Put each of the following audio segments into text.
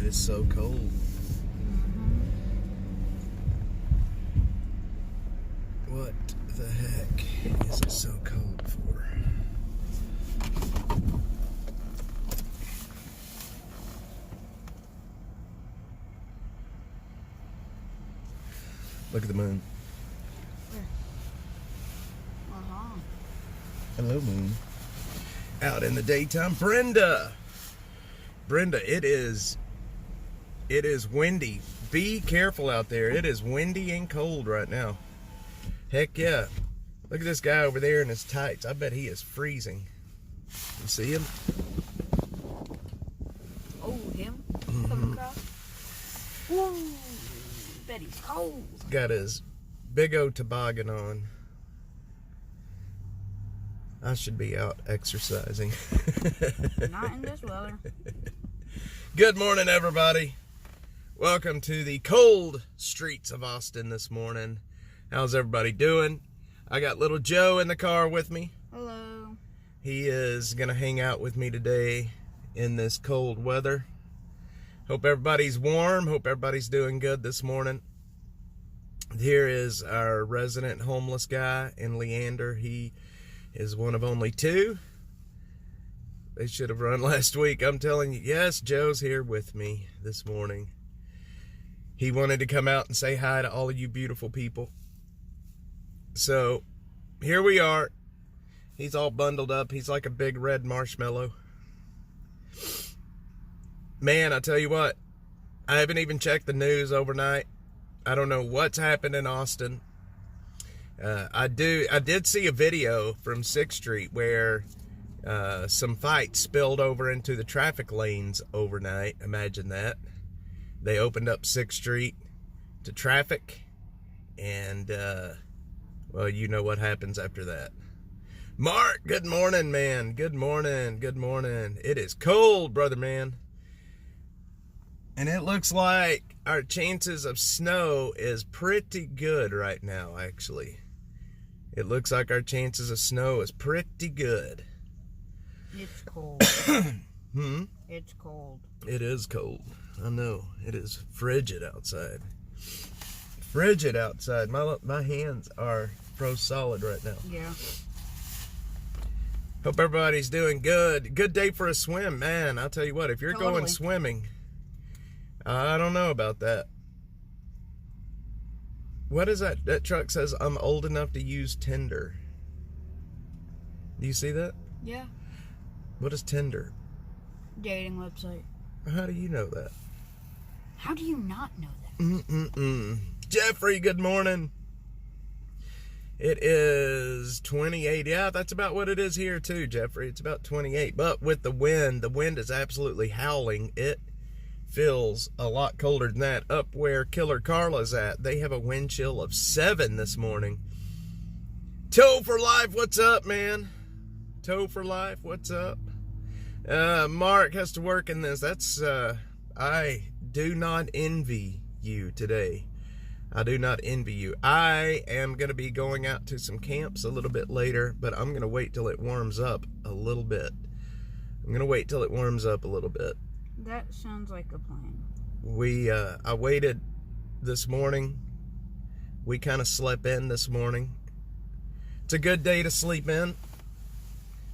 is so cold. What the heck is it so cold for? Look at the moon. Hello, moon. Out in the daytime. Brenda, it is windy. Be careful out there. It is windy and cold right now. Heck yeah. Look at this guy over there in his tights. I bet he is freezing. You see him? Oh, him? Coming across? Whoa! Bet he's cold. Got his big old toboggan on. I should be out exercising. Not in this weather. Good morning, everybody. Welcome to the cold streets of Austin this morning. How's everybody doing? I got little Joe in the car with me. Hello. He is going to hang out with me today in this cold weather. Hope everybody's warm. Hope everybody's doing good this morning. Here is our resident homeless guy in Leander. He is one of only two. They should have run last week. I'm telling you, yes, Joe's here with me this morning. He wanted to come out and say hi to all of you beautiful people. So, here we are. He's all bundled up. He's like a big red marshmallow. Man, I tell you what, I haven't even checked the news overnight. I don't know what's happened in Austin. I did see a video from 6th Street where some fights spilled over into the traffic lanes overnight. Imagine that. They opened up 6th Street to traffic, and well, you know what happens after that. Mark, good morning, man. Good morning. Good morning. It is cold, brother, man. And it looks like our chances of snow is pretty good right now, actually. It looks like our chances of snow is pretty good. It's cold. It's cold. It is cold. I know. It is frigid outside. Frigid outside. My hands are froze solid right now. Yeah. Hope everybody's doing good. Good day for a swim, man. I'll tell you what, if you're Totally. going swimming, I don't know about that. What is that? That truck says I'm old enough to use Tinder. Do you see that? Yeah. What is Tinder? Dating website. How do you know that? How do you not know that? Jeffrey, good morning. It is 28. Yeah, that's about what it is here too, Jeffrey. It's about 28. But with the wind is absolutely howling. It feels a lot colder than that. Up where Killer Carla's at, they have a wind chill of 7 this morning. Toe for Life, what's up, man? Toe for Life, what's up? Mark has to work in this. That's, I do not envy you today. I do not envy you. I am going to be going out to some camps a little bit later, but I'm going to wait till it warms up a little bit. That sounds like a plan. I waited this morning. We kind of slept in this morning. It's a good day to sleep in.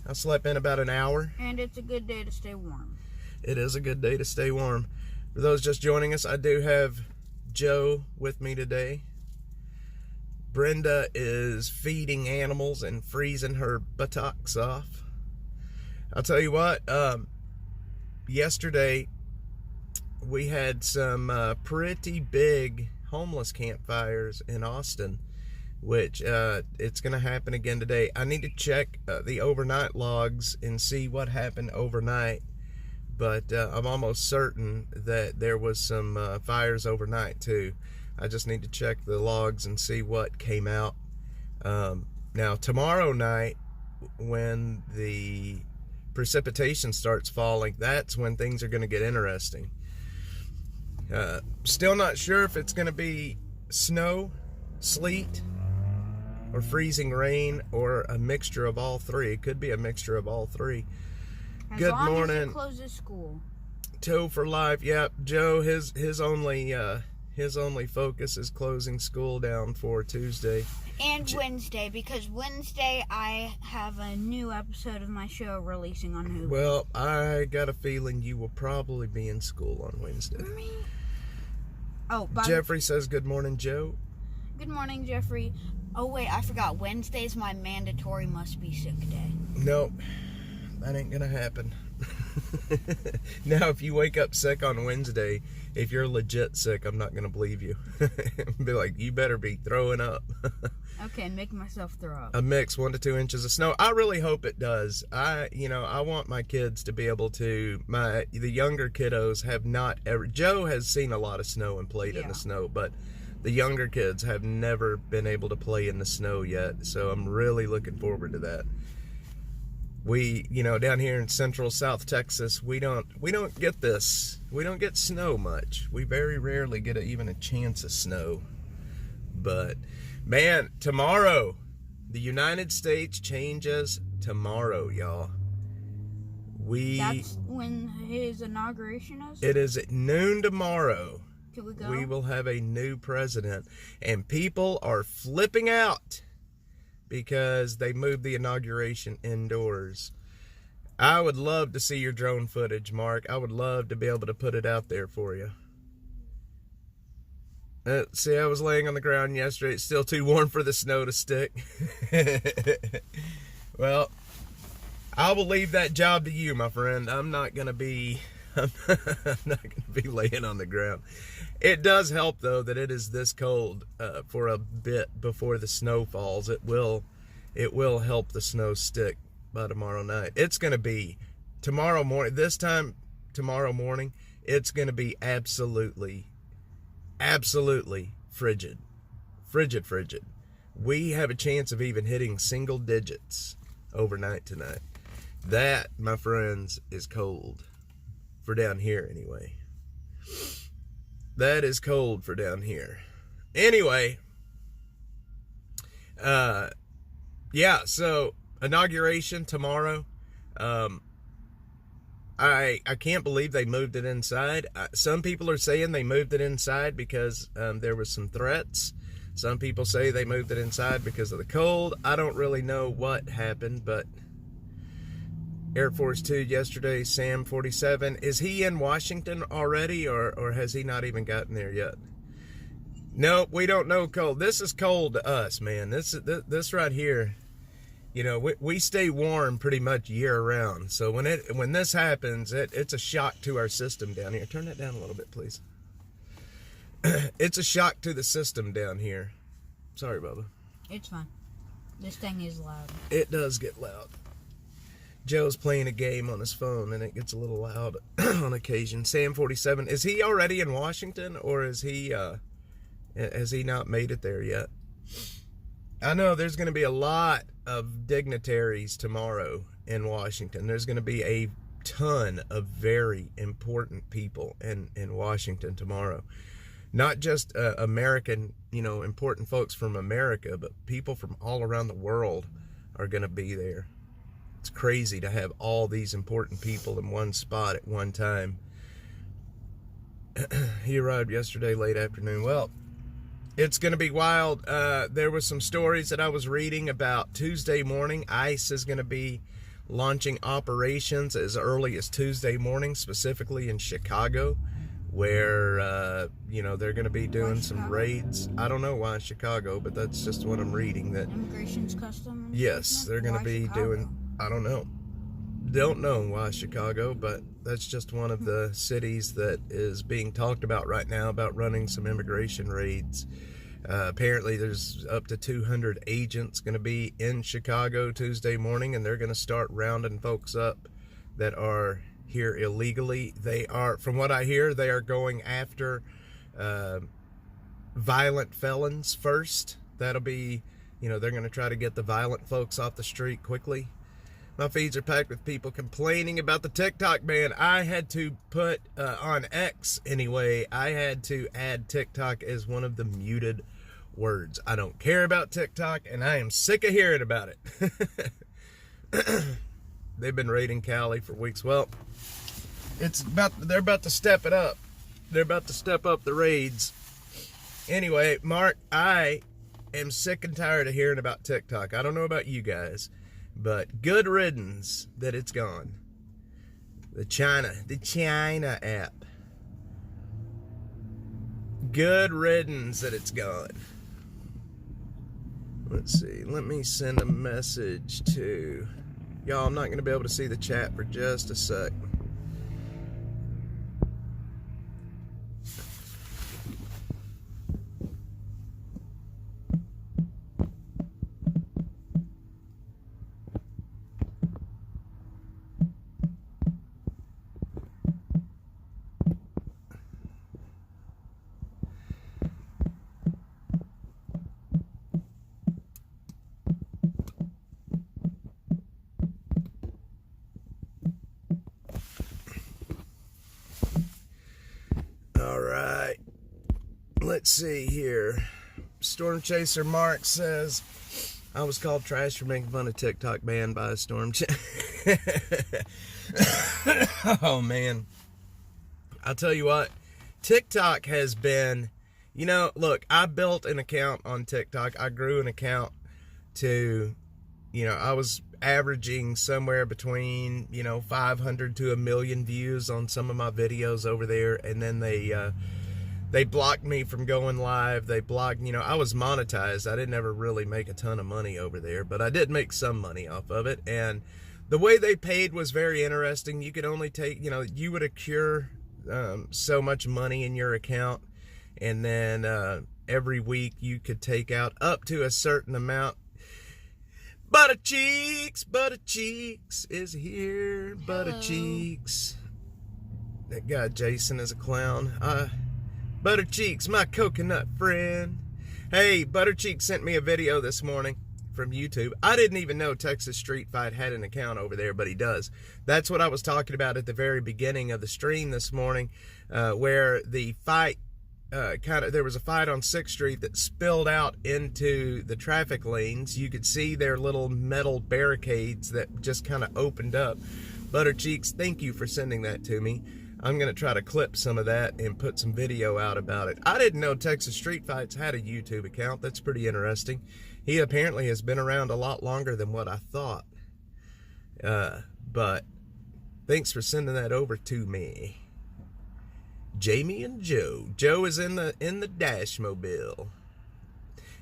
I slept in about an hour. And it's a good day to stay warm. It is a good day to stay warm. For those just joining us, I do have Joe with me today. Brenda is feeding animals and freezing her buttocks off. I'll tell you what, yesterday we had some pretty big homeless campfires in Austin, which it's going to happen again today. I need to check the overnight logs and see what happened overnight, but I'm almost certain that there was some fires overnight too. I just need to check the logs and see what came out. Now tomorrow night, when the precipitation starts falling, that's when things are going to get interesting. Still not sure if it's going to be snow, sleet, or freezing rain, or a mixture of all three. It could be a mixture of all three. As Good long morning. as it closes school. Toe for life. Yep, Joe. His only focus is closing school down for Tuesday and Wednesday, because Wednesday I have a new episode of my show releasing on Hulu. Well, I got a feeling you will probably be in school on Wednesday. Oh, Jeffrey says good morning, Joe. Good morning, Jeffrey. Oh wait, I forgot. Wednesday's my mandatory must be sick day. Nope, that ain't gonna happen. Now, if you wake up sick on Wednesday, if you're legit sick, I'm not gonna believe you. Be like, you better be throwing up. Okay, make myself throw up. A mix, 1 to 2 inches of snow. I really hope it does. I want my kids to be able to. The younger kiddos have not ever. Joe has seen a lot of snow and played in the snow, but the younger kids have never been able to play in the snow yet. So I'm really looking forward to that. We, down here in central South Texas, we don't get this. We don't get snow much. We very rarely get even a chance of snow. But, man, tomorrow, the United States changes tomorrow, y'all. That's when his inauguration is? It is at noon tomorrow. Can we go? We will have a new president. And people are flipping out because they moved the inauguration indoors. I would love to see your drone footage, Mark. I would love to be able to put it out there for you. See, I was laying on the ground yesterday. It's still too warm for the snow to stick. Well, I will leave that job to you, my friend. I'm not going to be laying on the ground. It does help, though, that it is this cold for a bit before the snow falls. It will help the snow stick by tomorrow night. It's going to be tomorrow morning. This time tomorrow morning, it's going to be absolutely frigid. Frigid. We have a chance of even hitting single digits overnight tonight. That, my friends, is cold. For down here, anyway. That is cold for down here. Anyway. Yeah, so inauguration tomorrow. I can't believe they moved it inside. Some people are saying they moved it inside because there was some threats. Some people say they moved it inside because of the cold. I don't really know what happened, but Air Force 2 yesterday, Sam 47. Is he in Washington already, or has he not even gotten there yet? No, we don't know cold. This is cold to us, man. This right here, we stay warm pretty much year round. So when this happens, it's a shock to our system down here. Turn that down a little bit, please. It's a shock to the system down here. Sorry, Bubba. It's fine. This thing is loud. It does get loud. Joe's playing a game on his phone, and it gets a little loud on occasion. Sam 47, is he already in Washington, or has he not made it there yet? I know there's going to be a lot of dignitaries tomorrow in Washington. There's going to be a ton of very important people in Washington tomorrow. Not just American, important folks from America, but people from all around the world are going to be there. It's crazy to have all these important people in one spot at one time. He arrived yesterday late afternoon. Well, it's going to be wild. There was some stories that I was reading about Tuesday morning. ICE is going to be launching operations as early as Tuesday morning, specifically in Chicago, where, they're going to be doing some raids. I don't know why Chicago, but that's just what I'm reading. That Immigration's custom. Yes, they're going to be doing... I don't know. Don't know why Chicago, but that's just one of the cities that is being talked about right now about running some immigration raids. Apparently there's up to 200 agents going to be in Chicago Tuesday morning, and they're going to start rounding folks up that are here illegally. They are, from what I hear, they are going after violent felons first. That'll be, they're going to try to get the violent folks off the street quickly. My feeds are packed with people complaining about the TikTok ban. I had to put, on X anyway, I had to add TikTok as one of the muted words. I don't care about TikTok, and I am sick of hearing about it. They've been raiding Cali for weeks. Well, They're about to step it up. They're about to step up the raids. Anyway, Mark, I am sick and tired of hearing about TikTok. I don't know about you guys, but good riddance that it's gone. The China app. Good riddance that it's gone. Let's see. Let me send a message to y'all. I'm not going to be able to see the chat for just a sec. All right, let's see here. Storm Chaser Mark says, I was called trash for making fun of TikTok, banned by a storm chaser. Oh, man. I'll tell you what, TikTok has been, look, I built an account on TikTok. I grew an account to, I was averaging somewhere between 500 to 1 million views on some of my videos over there, and then they blocked me from going live. They blocked, I was monetized. I didn't ever really make a ton of money over there, but I did make some money off of it. And the way they paid was very interesting. You could only take, you would accrue so much money in your account, and then every week you could take out up to a certain amount. Butter Cheeks is here. Hello. Butter Cheeks. That guy Jason is a clown. Butter Cheeks, my coconut friend. Hey, Butter Cheeks sent me a video this morning from YouTube. I didn't even know Texas Street Fight had an account over there, but he does. That's what I was talking about at the very beginning of the stream this morning, where the fight there was a fight on 6th Street that spilled out into the traffic lanes. You could see their little metal barricades that just kind of opened up. Butter Cheeks, thank you for sending that to me. I'm going to try to clip some of that and put some video out about it. I didn't know Texas Street Fights had a YouTube account. That's pretty interesting. He apparently has been around a lot longer than what I thought. But thanks for sending that over to me. Jamie and Joe. Joe is in the Dash Mobile.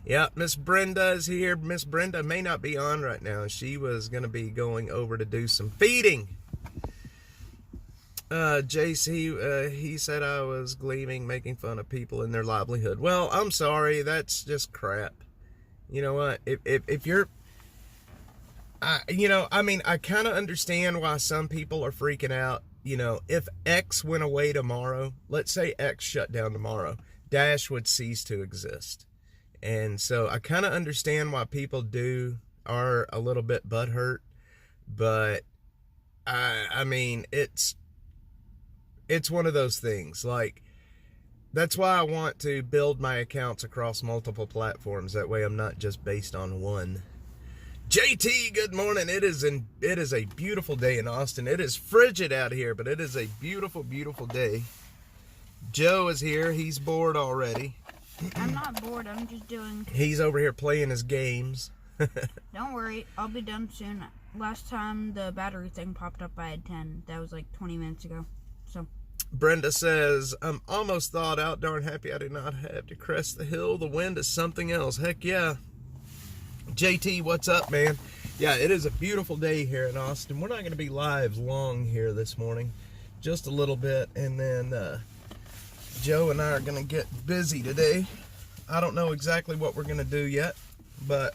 Yeah, Miss Brenda is here. Miss Brenda may not be on right now. She was going to be going over to do some feeding. Jace, he said I was gleaming, making fun of people in their livelihood. Well, I'm sorry. That's just crap. You know what? If you're... I kind of understand why some people are freaking out. If X went away tomorrow, let's say X shut down tomorrow, Dash would cease to exist. And so I kind of understand why people are a little bit butthurt, but I mean, it's one of those things. Like, that's why I want to build my accounts across multiple platforms. That way I'm not just based on one. JT, good morning. It is a beautiful day in Austin. It is frigid out here, but it is a beautiful, beautiful day. Joe is here. He's bored already. I'm not bored. I'm just doing... He's over here playing his games. Don't worry. I'll be done soon. Last time the battery thing popped up, I had 10. That was like 20 minutes ago. So... Brenda says, I'm almost thawed out. Darn happy I do not have to crest the hill. The wind is something else. Heck yeah. JT, what's up, man? Yeah, it is a beautiful day here in Austin. We're not going to be live long here this morning. Just a little bit. And then Joe and I are going to get busy today. I don't know exactly what we're going to do yet, but...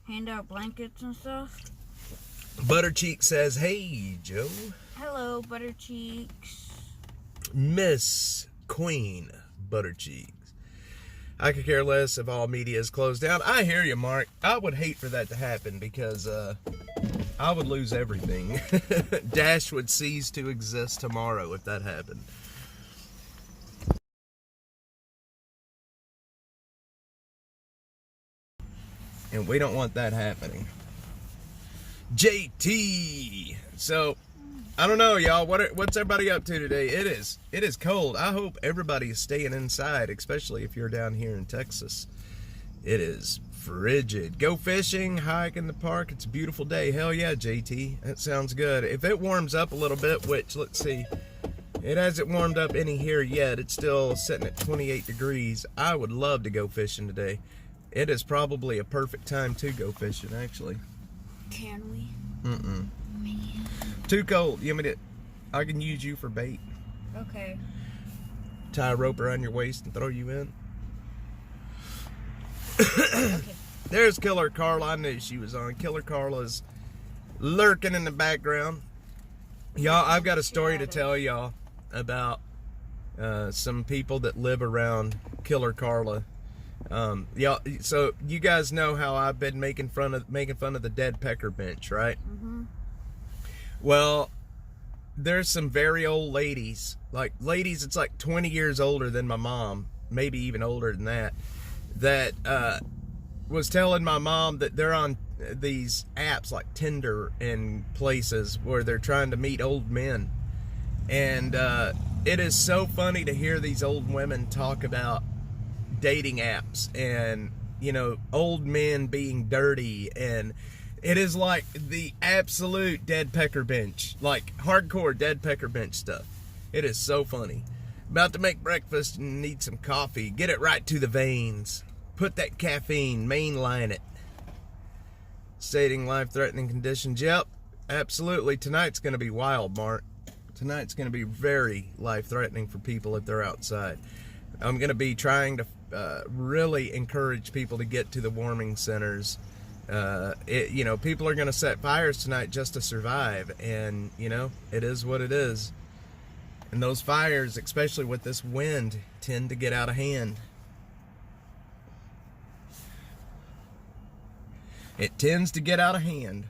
Hand out blankets and stuff. Buttercheek says, hey, Joe. Hello, Buttercheeks. Miss Queen Buttercheeks. I could care less if all media is closed down. I hear you, Mark. I would hate for that to happen because I would lose everything. Dash would cease to exist tomorrow if that happened. And we don't want that happening. JT. So, I don't know, y'all. What's everybody up to today? It is cold. I hope everybody is staying inside, especially if you're down here in Texas. It is frigid. Go fishing, hike in the park. It's a beautiful day. Hell yeah, JT. That sounds good. If it warms up a little bit, which, let's see, it hasn't warmed up any here yet. It's still sitting at 28 degrees. I would love to go fishing today. It is probably a perfect time to go fishing, actually. Can we? Mm-mm. Too cold. You want me to? I can use you for bait. Okay. Tie a rope around your waist and throw you in. Okay. There's Killer Carla. I knew she was on. Killer Carla's lurking in the background. Y'all, I've got a story to tell y'all about some people that live around Killer Carla. Y'all, so you guys know how I've been making fun of the dead pecker bench, right? Mm-hmm. Well, there's some very old ladies, it's like 20 years older than my mom, maybe even older than that, that was telling my mom that they're on these apps like Tinder and places where they're trying to meet old men. And it is so funny to hear these old women talk about dating apps and, you know, old men being dirty, and it is like the absolute dead pecker bench, like hardcore dead pecker bench stuff. It is so funny. About to make breakfast and need some coffee. Get it right to the veins. Put that caffeine, mainline it. Stating life-threatening conditions. Yep, absolutely. Tonight's going to be wild, Mark. Tonight's going to be very life-threatening for people if they're outside. I'm going to be trying to really encourage people to get to the warming centers. You know, people are going to set fires tonight just to survive, and, you know, it is what it is. And those fires, especially with this wind, tend to get out of hand. It tends to get out of hand.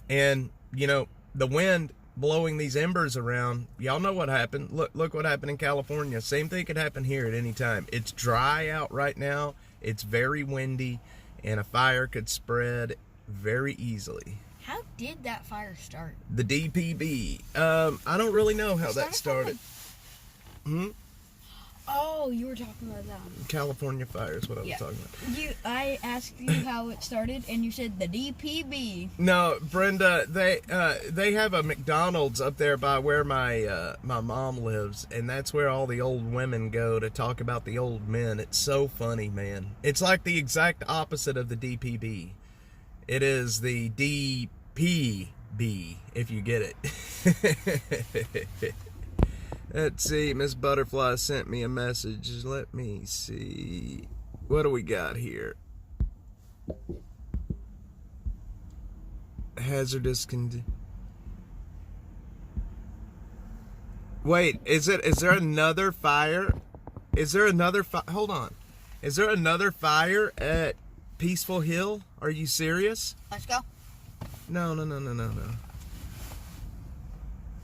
And, you know, the wind blowing these embers around, y'all know what happened. Look what happened in California. Same thing could happen here at any time. It's dry out right now. It's very windy, and a fire could spread very easily. How did that fire start? The DPB. I don't really know how that started. Oh, you were talking about that one. California fire is what I was talking about. I asked you how it started, and you said the DPB. No, Brenda, they have a McDonald's up there by where my mom lives, and that's where all the old women go to talk about the old men. It's so funny, man. It's like the exact opposite of the DPB. It is the DPB, if you get it. Let's see, Miss Butterfly sent me a message. Let me see. What do we got here? Hazardous Wait, is there another fire? Hold on. Is there another fire at Peaceful Hill? Are you serious? Let's go. No.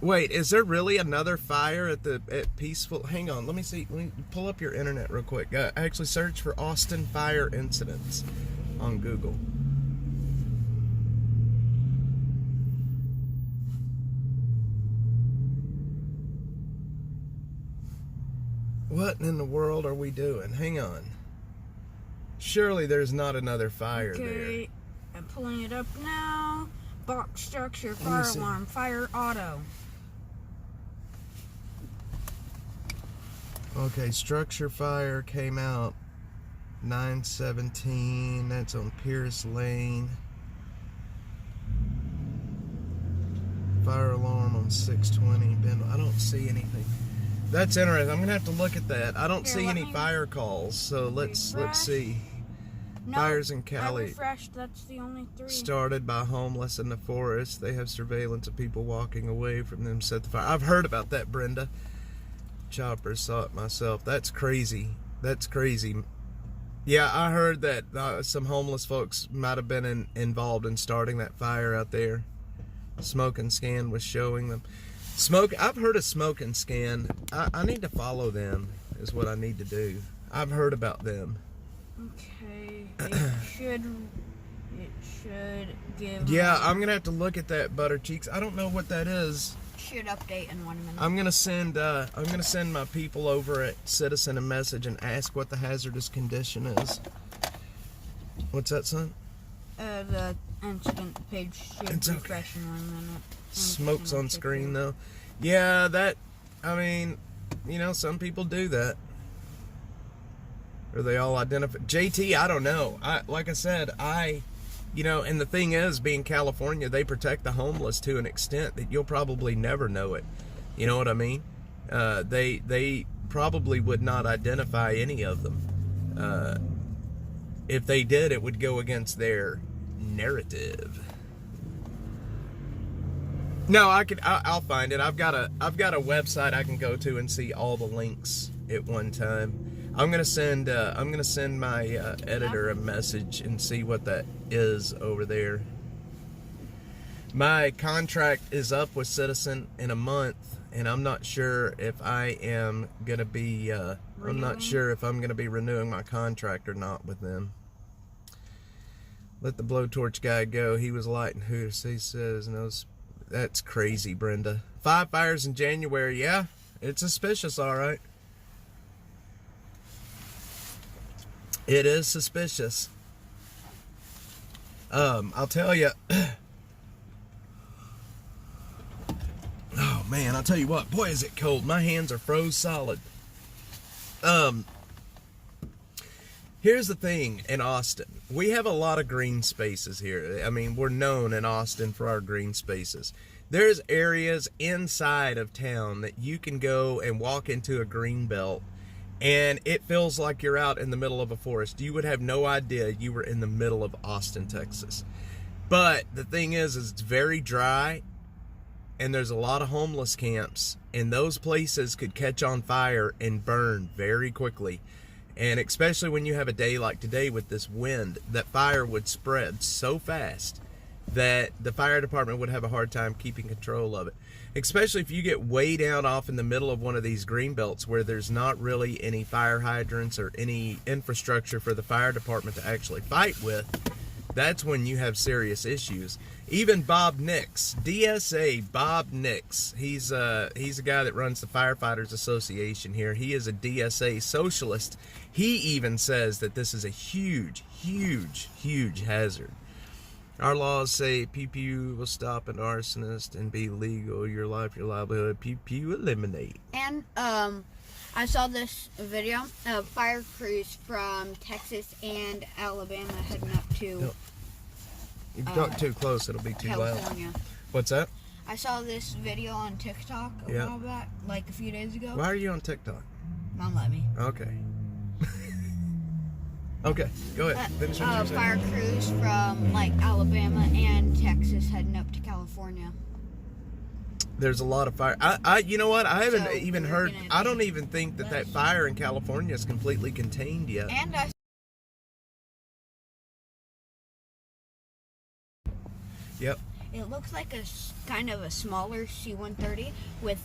Wait, is there really another fire at Peaceful? Hang on, let me see. Let me pull up your internet real quick. Actually, search for Austin fire incidents on Google. What in the world are we doing? Hang on. Surely there's not another fire there. Okay, I'm pulling it up now. Box structure, fire alarm, fire auto. Okay, structure fire came out 9/17. That's on Pierce Lane. Fire alarm on 620. I don't see anything. That's interesting. I'm gonna have to look at that. I don't see any fire calls. So let's see. No, Fires in Cali. I refreshed. That's the only 3. Started by homeless in the forest. They have surveillance of people walking away from them. Set the fire. I've heard about that, Brenda. Chopper saw it myself. That's crazy. Yeah, I heard that some homeless folks might have been involved in starting that fire out there. Smoke and Scan was showing them. I've heard of Smoke and Scan. I need to follow them is what I need to do. I've heard about them. Okay, it should It should give. Yeah, I'm gonna have to look at that, Butter Cheeks. I don't know what that is. Should update in 1 minute. I'm gonna send my people over at Citizen a message and ask what the hazardous condition is. What's that, son? The instant page should It's refresh in 1 minute. Smoke's on screen though. Yeah, that. I mean, some people do that. Or they all identify. JT, I don't know. Like I said, and the thing is, being California, they protect the homeless to an extent that you'll probably never know it. You know what I mean? They probably would not identify any of them. If they did, it would go against their narrative. No, I'll find it. I've got a website I can go to and see all the links at one time. I'm gonna send my editor a message and see what that is over there. My contract is up with Citizen in a month, and I'm not sure if I am gonna be. I'm not sure if I'm gonna be renewing my contract or not with them. Let the blowtorch guy go. He was lighting Hooters. He says no. That's crazy, Brenda. 5 fires in January. Yeah, it's suspicious, all right. It is suspicious. I'll tell you. Oh man, I'll tell you what. Boy, is it cold. My hands are froze solid. Here's the thing in Austin. We have a lot of green spaces here. I mean, we're known in Austin for our green spaces. There's areas inside of town that you can go and walk into a green belt, and it feels like you're out in the middle of a forest. You would have no idea you were in the middle of Austin, Texas. But the thing is it's very dry, and there's a lot of homeless camps, and those places could catch on fire and burn very quickly. And especially when you have a day like today with this wind, that fire would spread so fast that the fire department would have a hard time keeping control of it. Especially if you get way down off in the middle of one of these green belts where there's not really any fire hydrants or any infrastructure for the fire department to actually fight with. That's when you have serious issues. Even Bob Nix, DSA Bob Nix, he's a guy that runs the Firefighters Association here. He is a DSA socialist. He even says that this is a huge, huge, huge hazard. Our laws say pew will stop an arsonist and be legal. Your life, your livelihood, pew eliminate. And I saw this video of fire crews from Texas and Alabama heading up to No. If you talk too close, it'll be too California. loud. What's that? I saw this video on TikTok a while back, like a few days ago. Why are you on TikTok? Mom let me. Okay. Okay, go ahead. Finish what you're saying. Fire crews from like Alabama and Texas heading up to California. There's a lot of fire. You know what? I haven't So even we're heard. gonna I don't even think that fire in California is completely contained yet. And Yep. it looks like a kind of a smaller C-130 with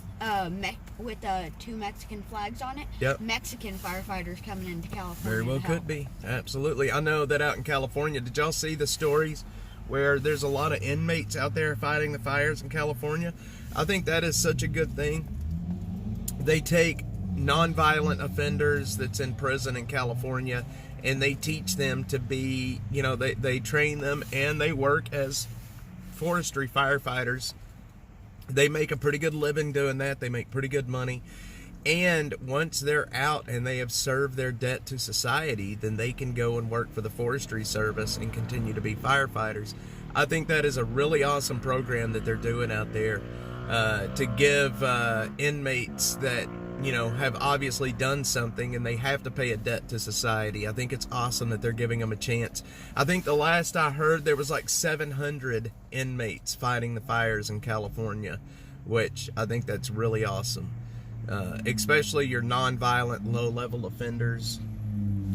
two Mexican flags on it. Yep. Mexican firefighters coming into California. Very well to help. could be. Absolutely. I know that out in California. Did y'all see the stories where there's a lot of inmates out there fighting the fires in California? I think that is such a good thing. They take nonviolent offenders that's in prison in California, and they teach them to be, they train them, and they work as forestry firefighters. They make a pretty good living doing that. They make pretty good money. And once they're out and they have served their debt to society, then they can go and work for the Forestry Service and continue to be firefighters. I think that is a really awesome program that they're doing out there to give inmates that have obviously done something and they have to pay a debt to society. I think it's awesome that they're giving them a chance. I think the last I heard there was like 700 inmates fighting the fires in California, which I think that's really awesome. Especially your non-violent, low-level offenders.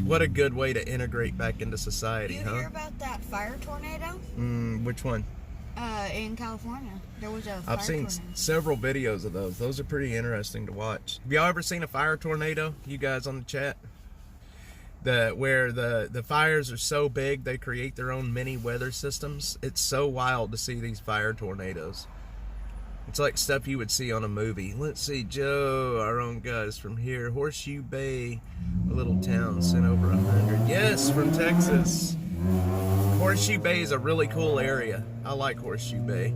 What a good way to integrate back into society, Did you hear about that fire tornado? Which one? In California. There was a fire I've seen tornado. several videos of those. Those are pretty interesting to watch. Have y'all ever seen a fire tornado? You guys on the chat? where the fires are so big they create their own mini weather systems. It's so wild to see these fire tornadoes. It's like stuff you would see on a movie. Let's see, Joe, our own guys from here. Horseshoe Bay, a little town, sent over 100. Yes, from Texas. Horseshoe Bay is a really cool area. I like Horseshoe Bay.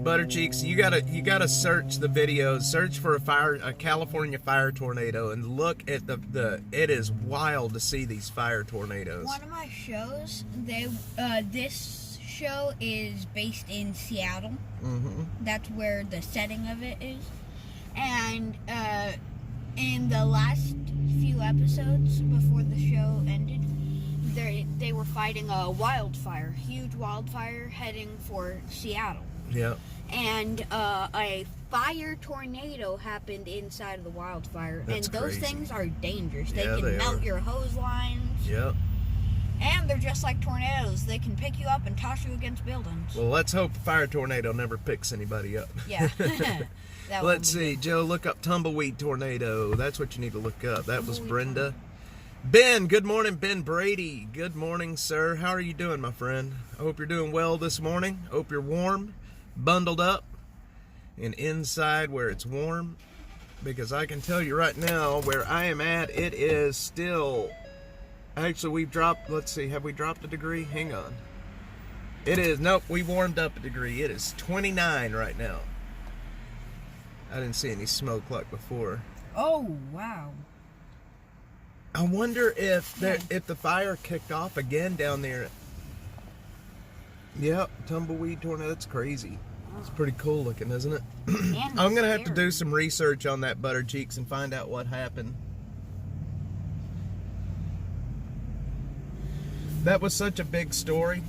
Buttercheeks, you gotta search the videos. Search for a California fire tornado, and look at the. It is wild to see these fire tornadoes. One of my shows, this show is based in Seattle. Mm-hmm. That's where the setting of it is. And in the last few episodes before the show ended, they were fighting a wildfire, huge wildfire heading for Seattle. Yeah. And a fire tornado happened inside of the wildfire. That's and those crazy. things are dangerous. They Yeah, can they melt are. your hose lines. Yep. And they're just like tornadoes. They can pick you up and toss you against buildings. Well, let's hope a fire tornado never picks anybody up. Yeah. Let's see, Joe, look up tumbleweed tornado. That's what you need to look up. That was Brenda. Ben, good morning, Ben Brady. Good morning, sir. How are you doing, my friend? I hope you're doing well this morning. Hope you're warm, bundled up, and inside where it's warm. Because I can tell you right now, where I am at, it is still... Actually, we've dropped, let's see, have we dropped a degree? Hang on. It is, nope, we warmed up a degree. It is 29 right now. I didn't see any smoke like before. Oh, wow. I wonder if the fire kicked off again down there. Yep, tumbleweed tornado. That's crazy. It's pretty cool looking, isn't it? I'm going to have to do some research on that, Buttercheeks, and find out what happened. That was such a big story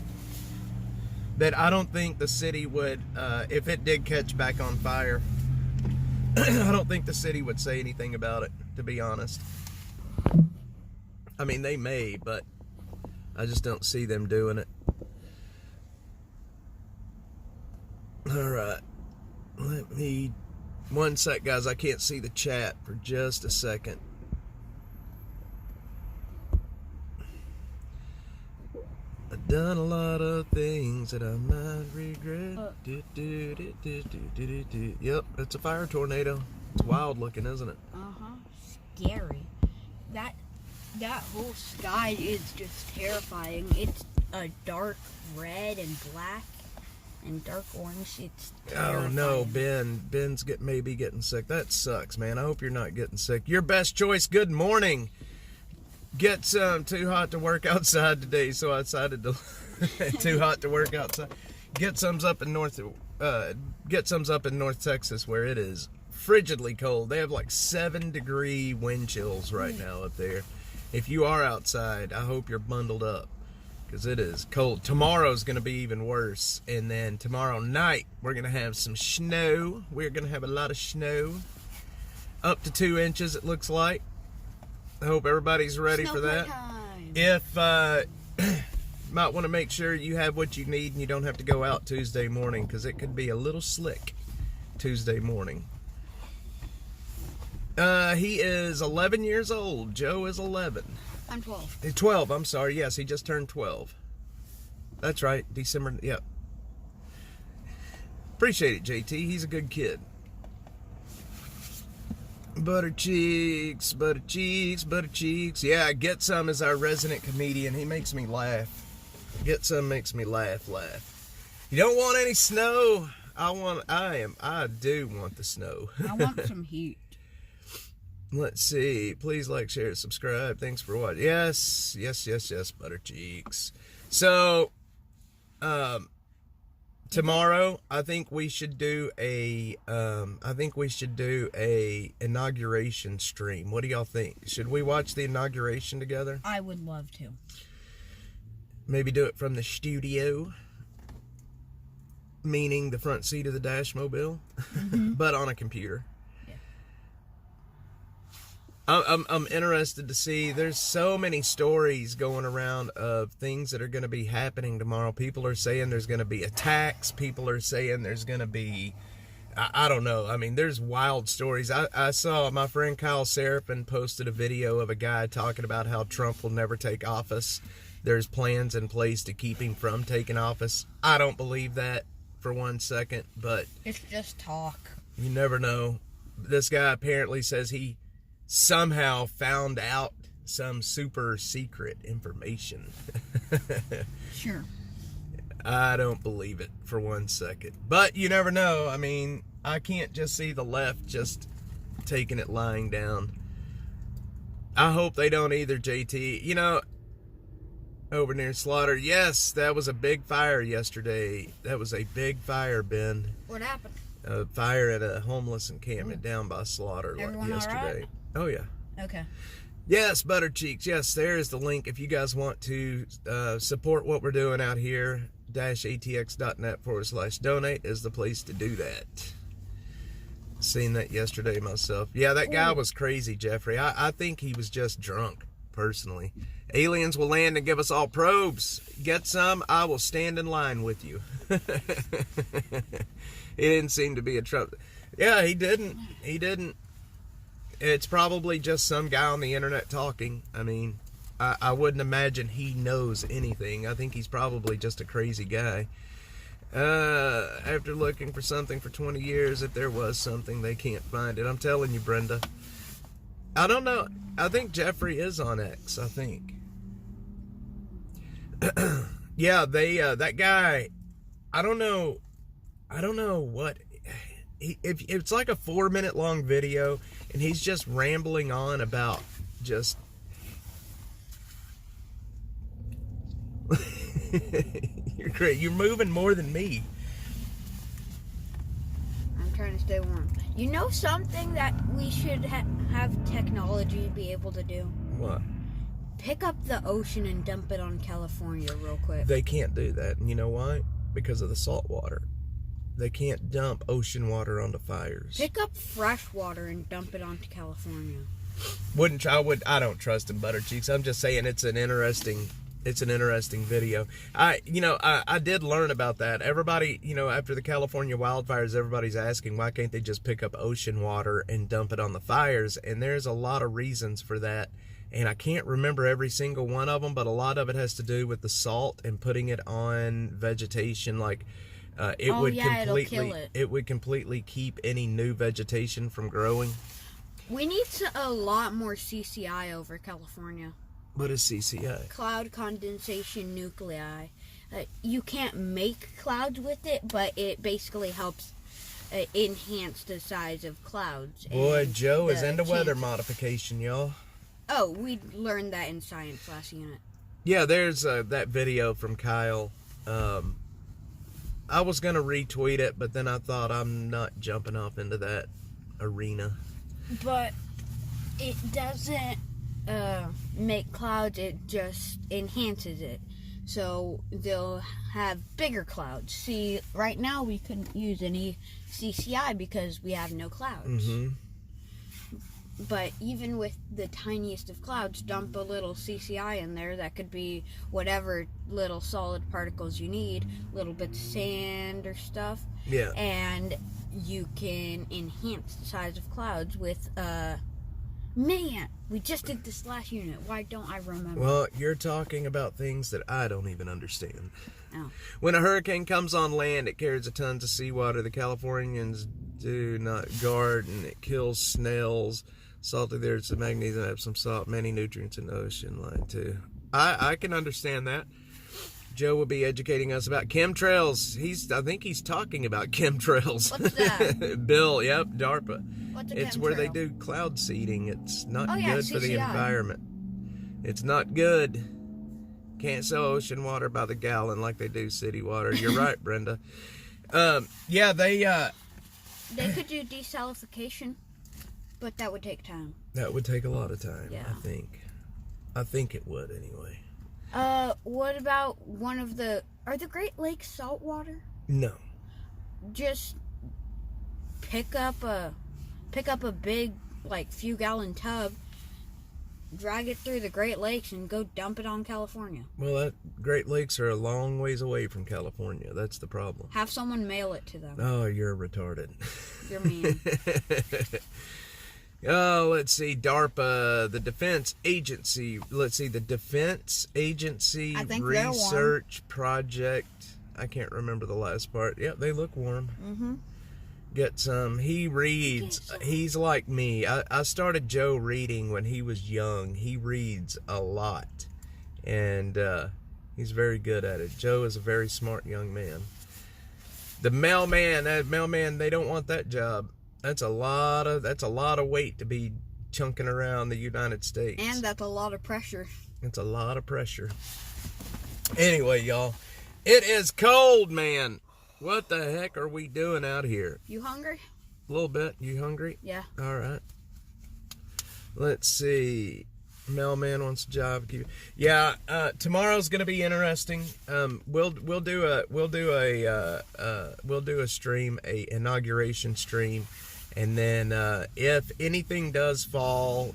that I don't think the city would, if it did catch back on fire, I don't think the city would say anything about it, to be honest. I mean, they may, but I just don't see them doing it. All right. Let me... One sec, guys. I can't see the chat for just a second. I've done a lot of things that I might regret. Yep, it's a fire tornado. It's wild looking, isn't it? Uh-huh. Scary. That whole sky is just terrifying. It's a dark red and black and dark orange. It's terrifying. Oh no, Ben's maybe getting sick. That sucks, man. I hope you're not getting sick. Your best choice. Good morning. Get some. Too hot to work outside today, so I decided to. Too hot to work outside. Get some up in North Texas where it is frigidly cold. They have like 7-degree wind chills right now up there. If you are outside, I hope you're bundled up because it is cold. Tomorrow's going to be even worse, and then tomorrow night we're going to have some snow. We're going to have a lot of snow, up to 2 inches it looks like. I hope everybody's ready for that. Time. If might want to make sure you have what you need and you don't have to go out Tuesday morning because it could be a little slick Tuesday morning. He is 11 years old. Joe is 11. I'm 12. 12, I'm sorry. Yes, he just turned 12. That's right. December. Yep. Appreciate it, JT. He's a good kid. Buttercheeks, Buttercheeks, Buttercheeks. Yeah, Get Some is our resident comedian. He makes me laugh. Get Some makes me laugh. You don't want any snow? I do want the snow. I want some heat. Let's see. Please like, share, subscribe. Thanks for watching. Yes, Buttercheeks. So, tomorrow, I think we should do a inauguration stream. What do y'all think? Should we watch the inauguration together? I would love to. Maybe do it from the studio, meaning the front seat of the Dashmobile, but on a computer. I'm interested to see. There's so many stories going around of things that are going to be happening tomorrow. People are saying there's going to be attacks. People are saying there's going to be I don't know. I mean, there's wild stories. I saw my friend Kyle Seraphin posted a video of a guy talking about how Trump will never take office. There's plans in place to keep him from taking office. I don't believe that for 1 second, but It's just talk. you never know. This guy apparently says he somehow found out some super secret information. Sure. I don't believe it for 1 second. But you never know. I mean, I can't just see the left just taking it lying down. I hope they don't either, JT. You know, over near Slaughter, yes, that was a big fire yesterday. That was a big fire, Ben. What happened? A fire at a homeless encampment down by Slaughter Everyone yesterday. all right? Oh, yeah. Okay. Yes, Butter Cheeks. Yes, there is the link if you guys want to support what we're doing out here. -atx.net/donate is the place to do that. Seen that yesterday myself. Yeah, that guy was crazy, Jeffrey. I think he was just drunk, personally. Aliens will land and give us all probes. Get some, I will stand in line with you. He didn't seem to be a Trump. Yeah, he didn't. He didn't. It's probably just some guy on the internet talking. I mean, I wouldn't imagine he knows anything. I think he's probably just a crazy guy. After looking for something for 20 years, if there was something, they can't find it. I'm telling you, Brenda. I don't know. I think Jeffrey is on X, I think. Yeah, that guy, I don't know what, if it's like a 4-minute long video, and he's just rambling on about just... You're great. You're moving more than me. I'm trying to stay warm. You know something that we should have technology be able to do? What? Pick up the ocean and dump it on California real quick. They can't do that. And you know why? Because of the salt water. They can't dump ocean water onto fires. Pick up fresh water and dump it onto California. I don't trust in Butter Cheeks. I'm just saying it's an interesting video. I did learn about that. Everybody, after the California wildfires, everybody's asking why can't they just pick up ocean water and dump it on the fires? And there's a lot of reasons for that. And I can't remember every single one of them, but a lot of it has to do with the salt and putting it on vegetation. Like it'll kill it. It would completely keep any new vegetation from growing. We need a lot more CCI over California. What is CCI? Cloud condensation nuclei. You can't make clouds with it, but it basically helps enhance the size of clouds. Boy, Joe is into weather modification, y'all. Oh, we learned that in science last unit. Yeah, there's that video from Kyle. I was going to retweet it, but then I thought I'm not jumping off into that arena. But it doesn't make clouds, it just enhances it. So they'll have bigger clouds. See, right now we couldn't use any CCI because we have no clouds. Mm-hmm. But even with the tiniest of clouds, dump a little CCI in there. That could be whatever little solid particles you need, little bits of sand or stuff. Yeah. And you can enhance the size of clouds with, man, we just did this last unit. Why don't I remember? Well, you're talking about things that I don't even understand. Oh. When a hurricane comes on land, it carries a tons of seawater. The Californians do not guard, and it kills snails. Salty there, it's a magnesium, Epsom salt, many nutrients in the ocean line too. I can understand that. Joe will be educating us about chemtrails. I think he's talking about chemtrails. What's that? Bill, yep, DARPA. What's a It's chemtrail? where they do cloud seeding. It's not good for the CCI. environment. It's not good. Can't sell ocean water by the gallon like they do city water. You're right, Brenda. Yeah, they could do desalification, but that would take time. that would take a lot of time, Yeah. I think it would anyway. What about are the Great Lakes saltwater? No. Just pick up a big, like, few gallon tub, drag it through the Great Lakes and go dump it on California. Well, that Great Lakes are a long ways away from California. That's the problem. Have someone mail it to them. Oh, you're retarded. You're mean. Oh, let's see. DARPA, the Defense Agency. Let's see. The Defense Agency I think they're warm. Research Project. I can't remember the last part. Yep, they look warm. Mm-hmm. Get some. He reads. He's like me. I started Joe reading when he was young. He reads a lot. And he's very good at it. Joe is a very smart young man. The mailman. They don't want that job. That's a lot of weight to be chunking around the United States. And that's a lot of pressure. It's a lot of pressure. Anyway, y'all. It is cold, man. What the heck are we doing out here? You hungry? A little bit. You hungry? Yeah. All right. Let's see. Mailman wants a job. Yeah. Tomorrow's gonna be interesting. We'll do a stream, a inauguration stream, and then if anything does fall,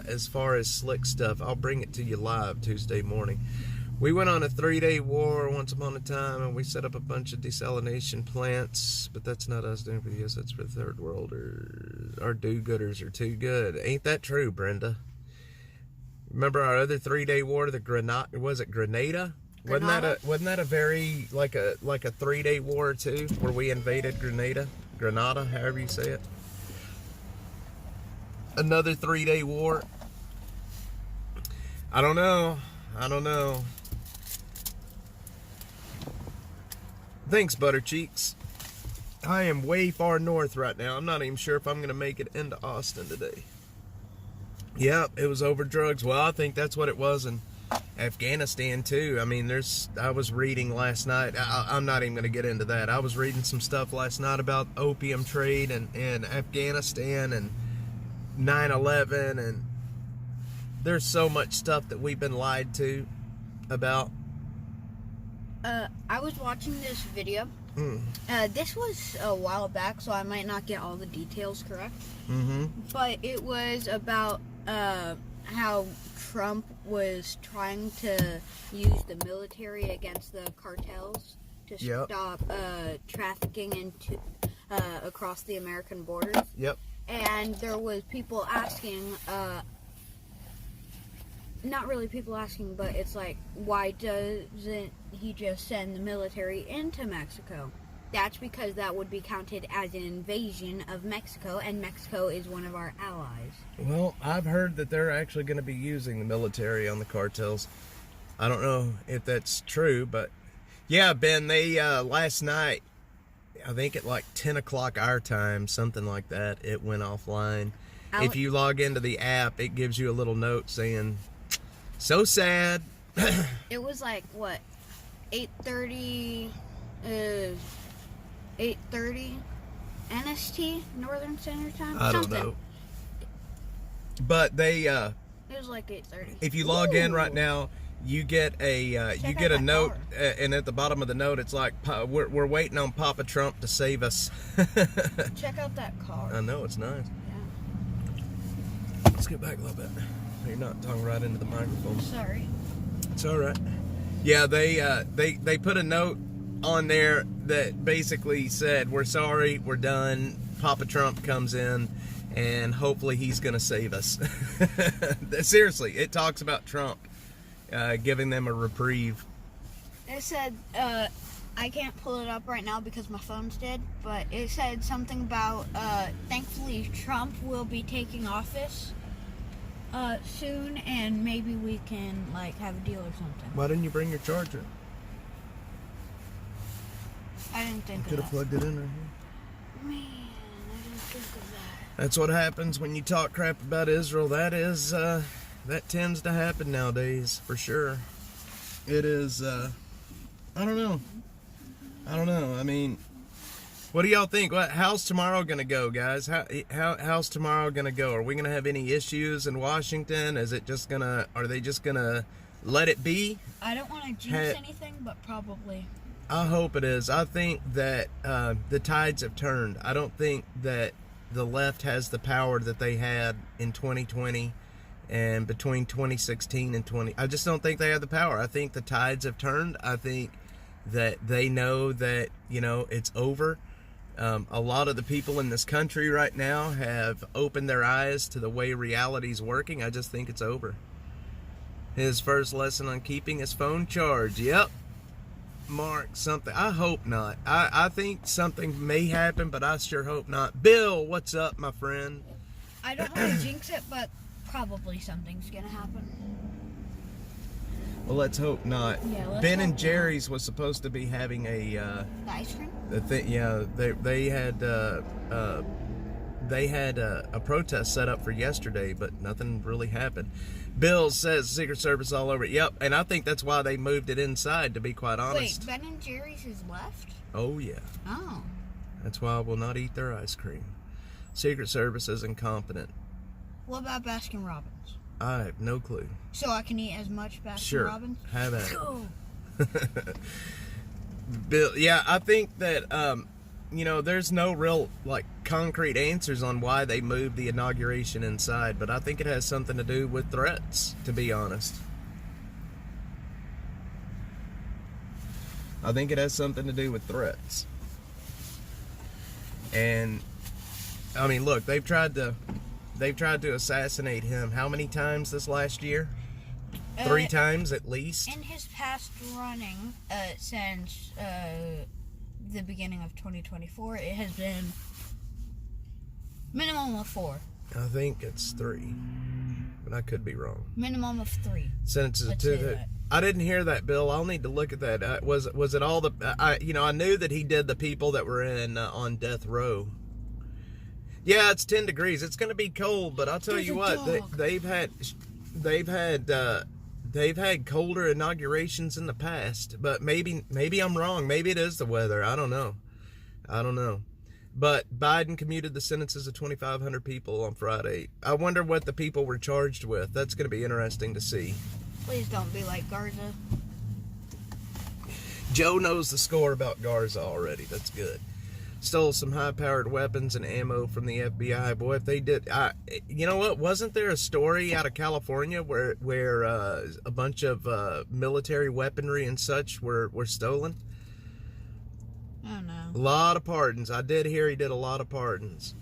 as far as slick stuff, I'll bring it to you live Tuesday morning. We went on a 3-day war once upon a time, and we set up a bunch of desalination plants, but that's not us doing it for the US, that's for the third worlders. Our do-gooders are too good. Ain't that true, Brenda? Remember our other 3-day war, the Grenada? Was it Grenada? Grenada? Wasn't that a very like a 3-day war too, where we invaded Grenada, however you say it? Another 3-day war. I don't know. Thanks, Butter Cheeks. I am way far north right now. I'm not even sure if I'm going to make it into Austin today. Yep, it was over drugs. Well, I think that's what it was in Afghanistan, too. I mean, I was reading last night. I'm not even going to get into that. I was reading some stuff last night about opium trade in Afghanistan and 9/11. And there's so much stuff that we've been lied to about. I was watching this video. This was a while back, so I might not get all the details correct. Mm-hmm. But it was about how Trump was trying to use the military against the cartels to stop trafficking into across the American borders. Yep. And there was people asking, not really people asking, but it's like, why doesn't he just send the military into Mexico? That's because that would be counted as an invasion of Mexico, and Mexico is one of our allies. Well, I've heard that they're actually going to be using the military on the cartels. I don't know if that's true, but yeah, Ben, they last night, I think at like 10 o'clock our time, something like that, it went offline. If you log into the app, it gives you a little note saying, so sad. It was like, what, 8:30 NST, Northern Standard Time? I don't know. But they, it was like 8:30. if you log in right now, you get a note, and at the bottom of the note, it's like, we're waiting on Papa Trump to save us. Check out that car. I know, it's nice. Yeah. Let's get back a little bit. You're not talking right into the microphone. Sorry. It's all right. Yeah, they put a note on there that basically said, we're sorry, we're done. Papa Trump comes in, and hopefully he's going to save us. Seriously, it talks about Trump giving them a reprieve. It said, I can't pull it up right now because my phone's dead, but it said something about, thankfully Trump will be taking office soon, and maybe we can like have a deal or something. Why didn't you bring your charger? I didn't think Could of have that. plugged it in right here. Man, I didn't think of that. That's what happens when you talk crap about Israel. That tends to happen nowadays, for sure. It is, I don't know. I mean, what do y'all think? How's tomorrow gonna go, guys? How's tomorrow gonna go? Are we gonna have any issues in Washington? Are they just gonna let it be? I don't want to jinx anything, but probably. I hope it is. I think that the tides have turned. I don't think that the left has the power that they had in 2020 And between 2016 and I just don't think they have the power. I think the tides have turned. I think that they know that, it's over. A lot of the people in this country right now have opened their eyes to the way reality's working. I just think it's over. His first lesson on keeping his phone charged. Yep. Mark, something. I hope not. I think something may happen, but I sure hope not. Bill, what's up, my friend? I don't want to jinx it, but probably something's going to happen. Well, let's hope not. Yeah, Ben and Jerry's was supposed to be having The ice cream? They had a protest set up for yesterday, but nothing really happened. Bill says Secret Service all over it. Yep, and I think that's why they moved it inside, to be quite honest. Wait, Ben and Jerry's is left? Oh, yeah. Oh. That's why I will not eat their ice cream. Secret Service is incompetent. What about Baskin Robbins? I have no clue. So I can eat as much Baskin Sure, Robbins? have at Go. it. Bill, yeah, I think that, there's no real, concrete answers on why they moved the inauguration inside, but I think it has something to do with threats, to be honest. I think it has something to do with threats. And, I mean, look, they've tried to assassinate him how many times this last year? 3 times at least? In his past running, since the beginning of 2024, it has been minimum of 4. I think it's 3, but I could be wrong. Minimum of 3. Sentences of Let's 2. say that. I didn't hear that, Bill. I'll need to look at that. Was it all the? I knew that he did the people that were in on death row. Yeah, it's 10 degrees. It's going to be cold, but I'll tell There's you a what, dog. they've had colder inaugurations in the past. But maybe I'm wrong. Maybe it is the weather. I don't know. But Biden commuted the sentences of 2,500 people on Friday. I wonder what the people were charged with. That's going to be interesting to see. Please don't be like Garza. Joe knows the score about Garza already. That's good. Stole some high-powered weapons and ammo from the FBI. Boy, if they did... you know what? Wasn't there a story out of California where a bunch of military weaponry and such were stolen? Oh, no. A lot of pardons. I did hear he did a lot of pardons.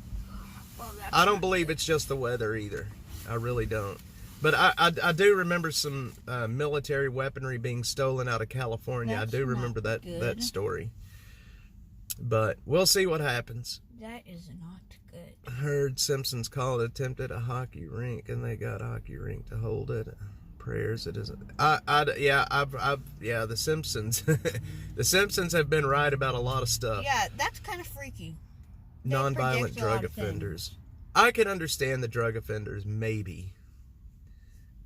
Well, I don't believe it's just the weather either. I really don't. But I do remember some military weaponry being stolen out of California. That's I do remember not that good. story. But we'll see what happens. That is not good. Heard Simpsons call it attempted a hockey rink, and they got a hockey rink to hold it. Prayers it isn't. The Simpsons. The Simpsons have been right about a lot of stuff. Yeah, that's kind of freaky. They Nonviolent predict a drug lot of things. offenders. I can understand the drug offenders, maybe.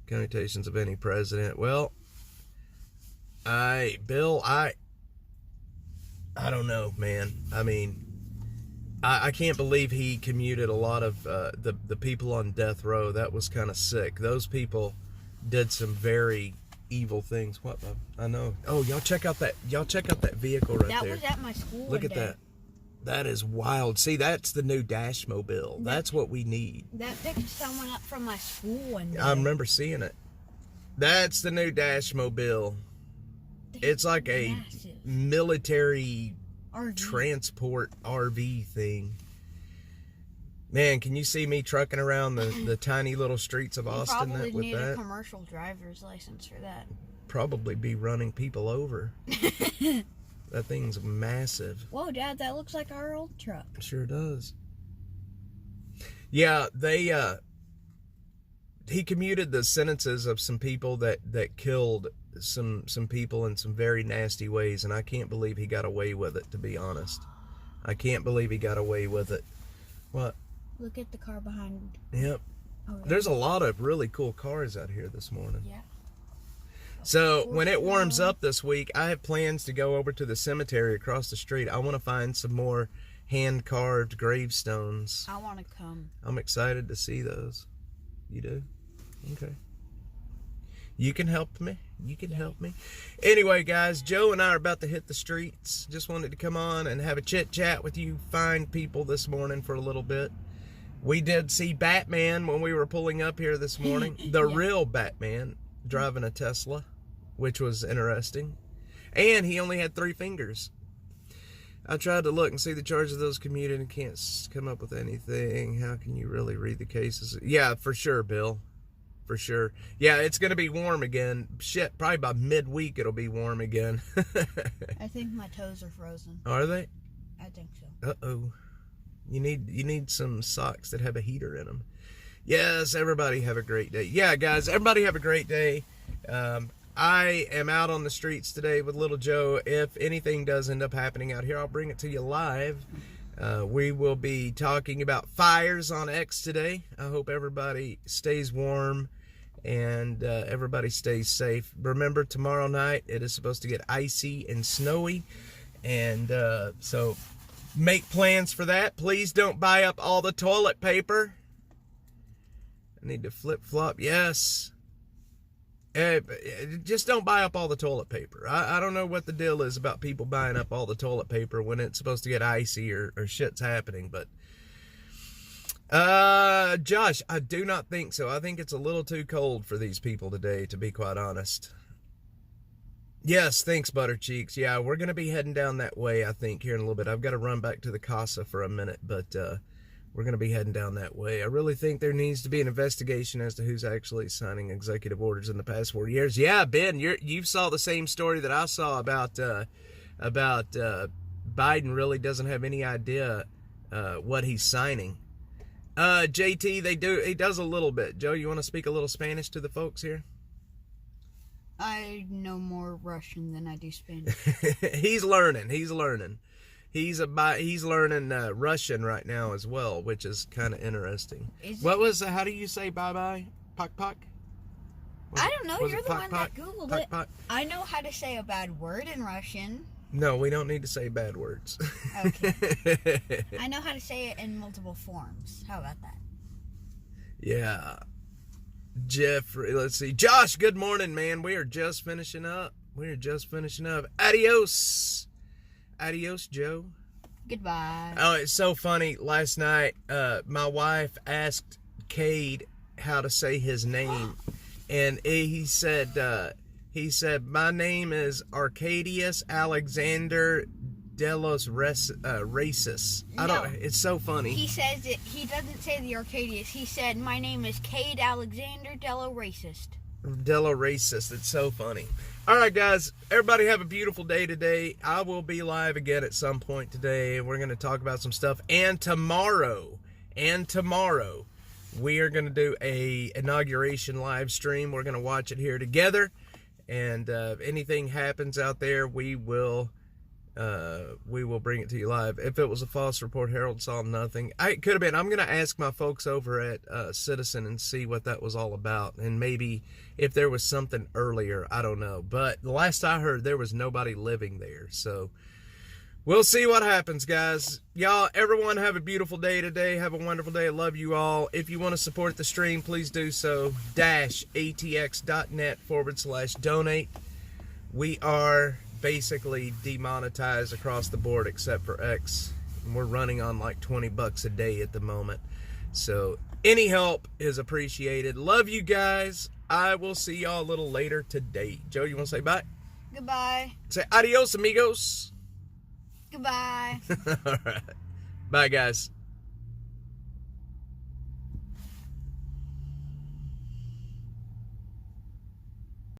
Connotations of any president. Well, Bill, I don't know, man. I mean, I can't believe he commuted a lot of the people on death row. That was kind of sick. Those people did some very evil things. What? I know. Oh, y'all check out that vehicle right there. That was at my school. Look one at day. that. That is wild. See, that's the new Dash Mobile. That's what we need. That picked someone up from my school one day. I remember seeing it. That's the new Dash Mobile. It's like a Massive. military RV. transport RV thing. Man, can you see me trucking around the tiny little streets of You Austin probably with need a that? commercial driver's license for that. Probably be running people over. That thing's massive. Whoa, Dad, that looks like our old truck. Sure does. Yeah, he commuted the sentences of some people that killed some people in some very nasty ways, and I can't believe he got away with it, to be honest. I can't believe he got away with it. What? Look at the car behind. Yep. Oh, yeah. There's a lot of really cool cars out here this morning. Yeah. So when it warms up this week, I have plans to go over to the cemetery across the street. I want to find some more hand-carved gravestones. I want to come. I'm excited to see those. You do? Okay. You can help me. You can help me. Anyway, guys, Joe and I are about to hit the streets. Just wanted to come on and have a chit-chat with you fine people this morning for a little bit. We did see Batman when we were pulling up here this morning. The real Batman driving a Tesla, which was interesting. And he only had 3 fingers. I tried to look and see the charge of those commuted and can't come up with anything. How can you really read the cases? Yeah, for sure, Bill. For sure. Yeah, it's going to be warm again. Shit, probably by midweek it'll be warm again. I think my toes are frozen. Are they? I think so. Uh-oh. You need some socks that have a heater in them. Yes, everybody have a great day. Yeah, guys, everybody have a great day. I am out on the streets today with little Joe. If anything does end up happening out here, I'll bring it to you live. We will be talking about fires on X today. I hope everybody stays warm and everybody stays safe. Remember, tomorrow night it is supposed to get icy and snowy. And so make plans for that. Please don't buy up all the toilet paper. I need to flip-flop. Yes. Just don't buy up all the toilet paper. I don't know what the deal is about people buying up all the toilet paper when it's supposed to get icy or shit's happening. But, Josh, I do not think so. I think it's a little too cold for these people today, to be quite honest. Yes, thanks, Butter Cheeks. Yeah, we're going to be heading down that way, I think, here in a little bit. I've got to run back to the Casa for a minute, but we're going to be heading down that way. I really think there needs to be an investigation as to who's actually signing executive orders in the past 4 years. Yeah, Ben, you saw the same story that I saw about Biden really doesn't have any idea what he's signing. JT, he does a little bit. Joe, you want to speak a little Spanish to the folks here? I know more Russian than I do Spanish. He's learning. He's learning Russian right now as well, which is kind of interesting. How do you say bye-bye? Pak? I don't know. You're the one that Googled it. I know how to say a bad word in Russian. No, we don't need to say bad words. Okay. I know how to say it in multiple forms. How about that? Yeah. Jeffrey, let's see. Josh, good morning, man. We are just finishing up. Adios. Adios, Joe. Goodbye. Oh, it's so funny. Last night, my wife asked Cade how to say his name, and he said, my name is Arcadius Alexander de los Races. It's so funny. He says it. He doesn't say the Arcadius. He said, my name is Cade Alexander Dello Racist. Dello Racist. It's so funny. All right, guys. Everybody have a beautiful day today. I will be live again at some point today, and we're going to talk about some stuff. And tomorrow, we are going to do a inauguration live stream. We're going to watch it here together. And if anything happens out there, we will bring it to you live. If it was a false report, Harold saw nothing. It could have been. I'm going to ask my folks over at Citizen and see what that was all about. And maybe if there was something earlier, I don't know. But the last I heard, there was nobody living there. So we'll see what happens, guys. Y'all, everyone have a beautiful day today. Have a wonderful day. I love you all. If you want to support the stream, please do so. -atx.net/donate. We are basically demonetized across the board except for X. And we're running on like $20 a day at the moment. So any help is appreciated. Love you guys. I will see y'all a little later today. Joe, you want to say bye? Goodbye. Say adios, amigos. Goodbye. All right. Bye, guys.